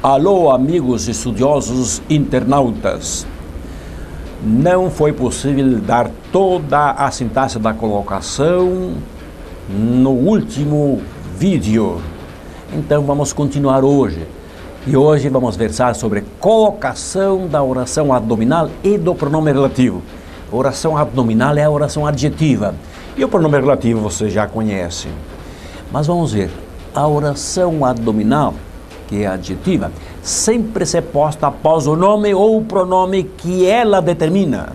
Alô, amigos estudiosos internautas. Não foi possível dar toda a sintaxe da colocação no último vídeo. Então vamos continuar hoje. E hoje vamos versar sobre colocação da oração abdominal e do pronome relativo. A oração abdominal é a oração adjetiva. E o pronome relativo você já conhece. Mas vamos ver. A oração abdominal, que é adjetiva, sempre se posta após o nome ou o pronome que ela determina.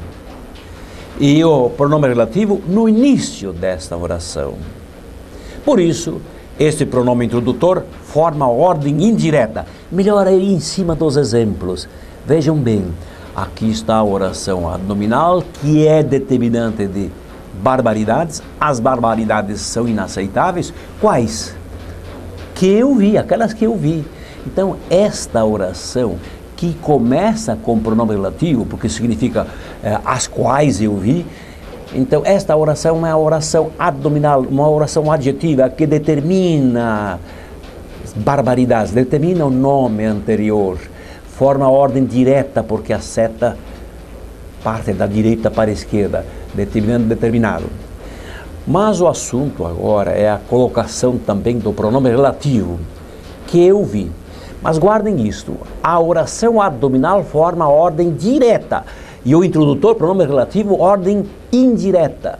E o pronome relativo no início desta oração. Por isso, este pronome introdutor forma a ordem indireta. Melhor ir em cima dos exemplos. Vejam bem, aqui está a oração abdominal, que é determinante de barbaridades. As barbaridades são inaceitáveis. Quais? Que eu vi, aquelas que eu vi. Então, esta oração que começa com pronome relativo, porque significa as quais eu vi, então esta oração é uma oração abdominal, uma oração adjetiva que determina barbaridades, determina o nome anterior, forma a ordem direta, porque a seta parte da direita para a esquerda, determinado. Mas o assunto agora é a colocação também do pronome relativo, que eu vi. Mas guardem isto, a oração abdominal forma a ordem direta e o introdutor, pronome relativo, ordem indireta,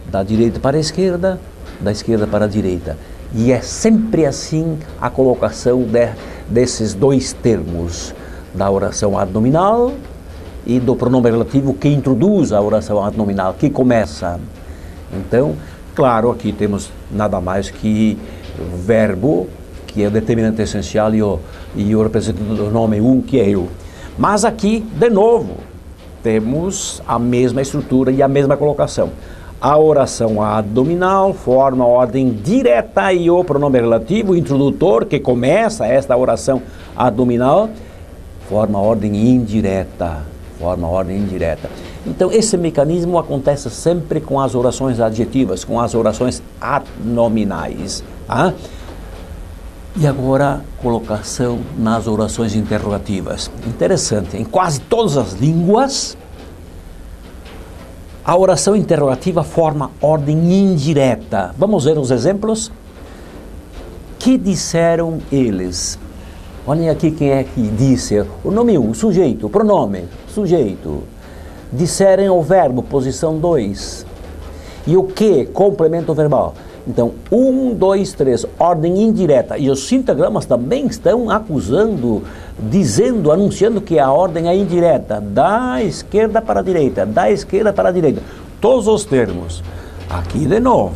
da direita para a esquerda, da esquerda para a direita. E é sempre assim a colocação desses dois termos, da oração abdominal e do pronome relativo que introduz a oração abdominal, que começa. Então, claro, aqui temos nada mais que o verbo, que é o determinante essencial, e o representante do nome que é eu. Mas aqui, de novo, temos a mesma estrutura e a mesma colocação. A oração abdominal forma a ordem direta e o pronome relativo, o introdutor, que começa esta oração abdominal, forma a ordem indireta. Então, esse mecanismo acontece sempre com as orações adjetivas, com as orações adnominais. Tá? E agora, colocação nas orações interrogativas. Interessante, em quase todas as línguas, a oração interrogativa forma ordem indireta. Vamos ver os exemplos? Que disseram eles? Olhem aqui quem é que disse. O nome 1, sujeito, pronome, sujeito. Disseram o verbo, posição 2. E o que? Complemento verbal. Então, 1, 2, 3, ordem indireta. E os sintagramas também estão acusando, dizendo, anunciando que a ordem é indireta. Da esquerda para a direita, da esquerda para a direita. Todos os termos. Aqui de novo.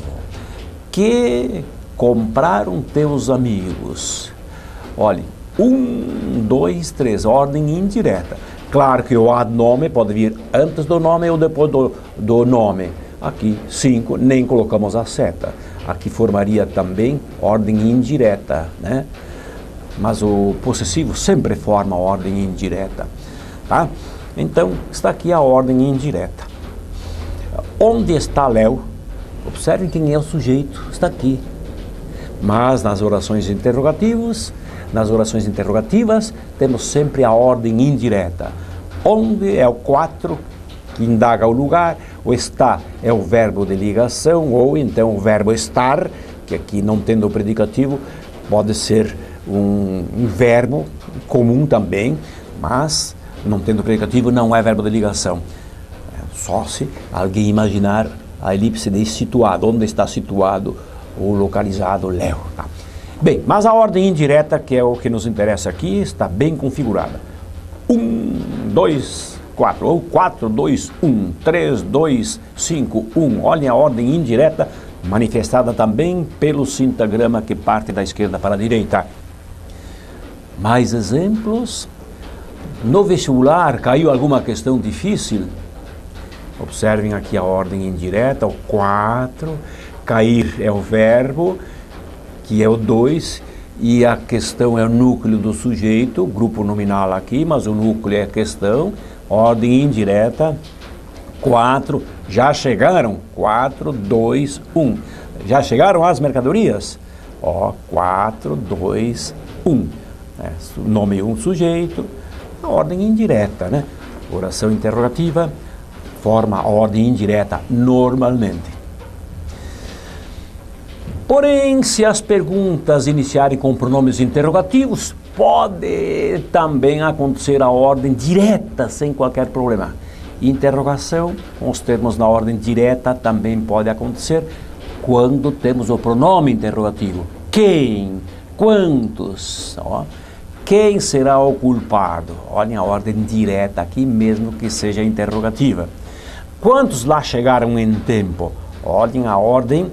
Que compraram teus amigos. Olhem, 1, 2, 3, ordem indireta. Claro que o adnome pode vir antes do nome ou depois do nome. Aqui, 5, nem colocamos a seta. Aqui formaria também ordem indireta, né? Mas o possessivo sempre forma ordem indireta, tá? Então, está aqui a ordem indireta. Onde está Léo? Observem quem é o sujeito, está aqui. Mas nas orações interrogativas, temos sempre a ordem indireta. Onde é o 4, que indaga o lugar. O está é o verbo de ligação, ou então o verbo estar, que aqui não tendo o predicativo, pode ser um verbo comum também, mas não tendo o predicativo não é verbo de ligação. Só se alguém imaginar a elipse de situado, onde está situado ou localizado Léo. Tá? Bem, mas a ordem indireta, que é o que nos interessa aqui, está bem configurada. 1, 2, 4, ou 4, 2, 1, 3, 2, 5, 1. Olhem a ordem indireta, manifestada também pelo sintagrama que parte da esquerda para a direita. Mais exemplos? No vestibular caiu alguma questão difícil? Observem aqui a ordem indireta, o 4. Cair é o verbo, que é o 2. E a questão é o núcleo do sujeito, grupo nominal aqui, mas o núcleo é a questão. Ordem indireta, 4, já chegaram? 4, 2, 1. Já chegaram as mercadorias? Ó, 4, 2, 1. né? Nomeia um sujeito, a ordem indireta, né? Oração interrogativa forma a ordem indireta normalmente. Porém, se as perguntas iniciarem com pronomes interrogativos, pode também acontecer a ordem direta sem qualquer problema. Interrogação, com os termos na ordem direta, também pode acontecer quando temos o pronome interrogativo. Quem? Quantos? Ó. Quem será o culpado? Olhem a ordem direta aqui, mesmo que seja interrogativa. Quantos lá chegaram em tempo? Olhem a ordem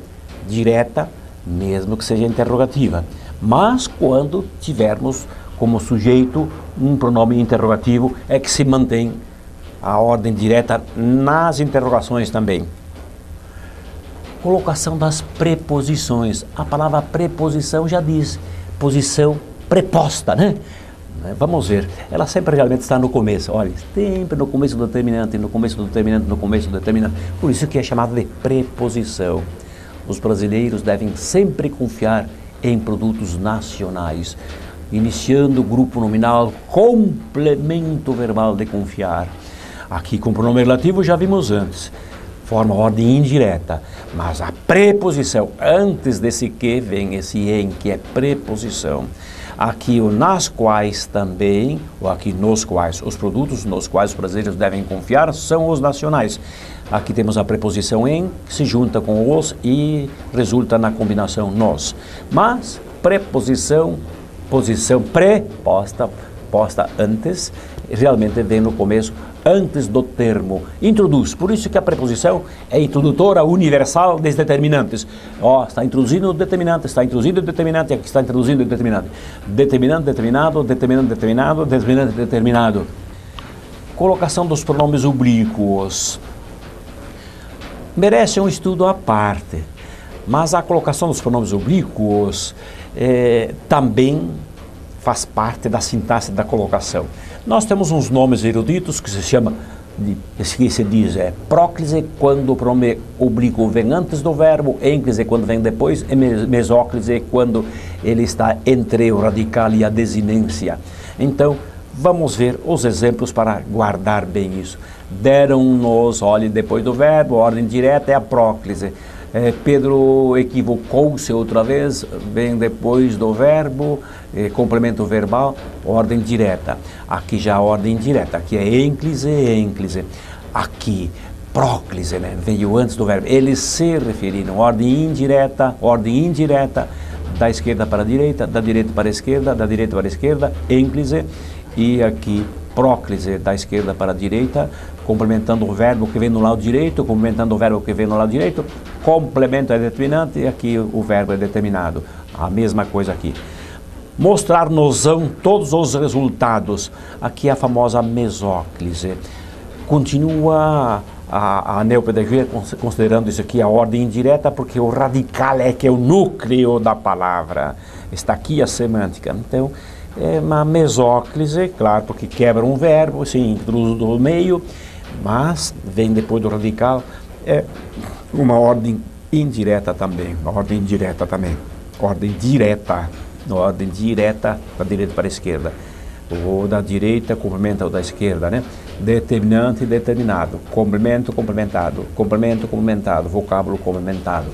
direta, mesmo que seja interrogativa. Mas quando tivermos como sujeito um pronome interrogativo, é que se mantém a ordem direta nas interrogações também. Colocação das preposições. A palavra preposição já diz posição preposta, né? Vamos ver, ela sempre realmente está no começo, olha, sempre no começo do determinante, no começo do determinante, no começo do determinante, por isso que é chamada de preposição. Os brasileiros devem sempre confiar em produtos nacionais, iniciando o grupo nominal, complemento verbal de confiar. Aqui com o pronome relativo já vimos antes, forma ordem indireta, mas a preposição, antes desse que vem esse em, que é preposição. Aqui o nas quais também, ou aqui nos quais, os produtos nos quais os brasileiros devem confiar são os nacionais. Aqui temos a preposição em, que se junta com os e resulta na combinação nos. Mas preposição, posição pré-posta, posta antes, realmente vem no começo, antes do termo, introduz. Por isso que a preposição é introdutora universal dos determinantes. Ó, está introduzindo o determinante, está introduzindo o determinante, aqui está introduzindo o determinante. Determinante, determinado, determinante, determinado, determinante, determinado. Colocação dos pronomes oblíquos. Merece um estudo à parte, mas a colocação dos pronomes oblíquos também faz parte da sintaxe da colocação. Nós temos uns nomes eruditos que se chama, que se diz próclise quando o pronome oblíquo vem antes do verbo, ênclise quando vem depois, e mesóclise quando ele está entre o radical e a desinência. Então, vamos ver os exemplos para guardar bem isso. Deram-nos, olhe, depois do verbo, a ordem direta é a próclise. Pedro equivocou-se outra vez, vem depois do verbo, complemento verbal, ordem direta. Aqui já a ordem direta, aqui é ênclise, ênclise. Aqui, próclise, né? Veio antes do verbo. Eles se referiram, ordem indireta, da esquerda para a direita, da direita para a esquerda, da direita para a esquerda, ênclise. E aqui, próclise, da esquerda para a direita, complementando o verbo que vem no lado direito, complementando o verbo que vem no lado direito, complemento é determinante e aqui o verbo é determinado. A mesma coisa aqui. Mostrar-nos-ão todos os resultados. Aqui a famosa mesóclise. Continua a neopedagogia considerando isso aqui a ordem indireta, porque o radical é que é o núcleo da palavra. Está aqui a semântica. Então, é uma mesóclise, claro, porque quebra um verbo, se introduz no meio, mas vem depois do radical, é uma ordem indireta também, ordem direta, da direita para a esquerda. O da direita complementa o da esquerda, né? Determinante e determinado, complemento, complementado, complemento, complementado, vocábulo complementado.